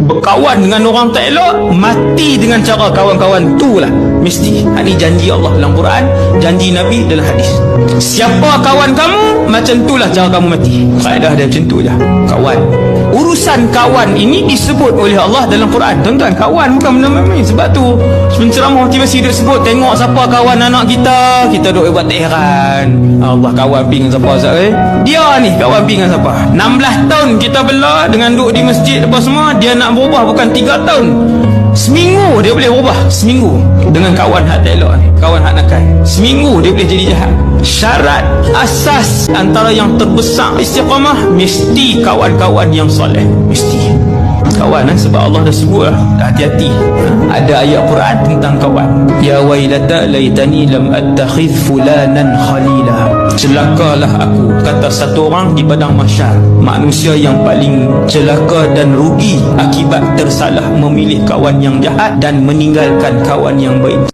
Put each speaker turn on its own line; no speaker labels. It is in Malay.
berkawan dengan orang tak elok, mati dengan cara kawan-kawan tu lah. Mesti. Ini janji Allah dalam Quran, janji Nabi dalam hadis. Siapa kawan kamu, macam itulah cara kamu mati. Kaedah dia macam tu je. Kawan. Urusan kawan ini disebut oleh Allah dalam Quran. Tuan-tuan, kawan bukan benda main. Sebab tu penceramah motivasi dia sebut, tengok siapa kawan anak kita, kita duk buat tak heran. Allah kawan pergi dengan siapa Ustaz Dia ni kawan pergi dengan siapa? 16 tahun kita bela dengan duduk di masjid apa semua, dia nak berubah bukan 3 tahun. Seminggu dia boleh berubah. Seminggu dengan kawan hak tak elok ni, kawan hak nakal. Seminggu dia boleh jadi jahat. Syarat asas antara yang terbesar istiqamah, mesti kawan-kawan yang soleh. Mesti kawan sebab Allah dah sebut lah, hati-hati. Ada ayat Quran tentang kawan. Ya wailata laitani lam attakhidh fulanan khalila. Celakalah aku, kata satu orang di padang mahsyar, manusia yang paling celaka dan rugi akibat tersalah memilih kawan yang jahat dan meninggalkan kawan yang baik.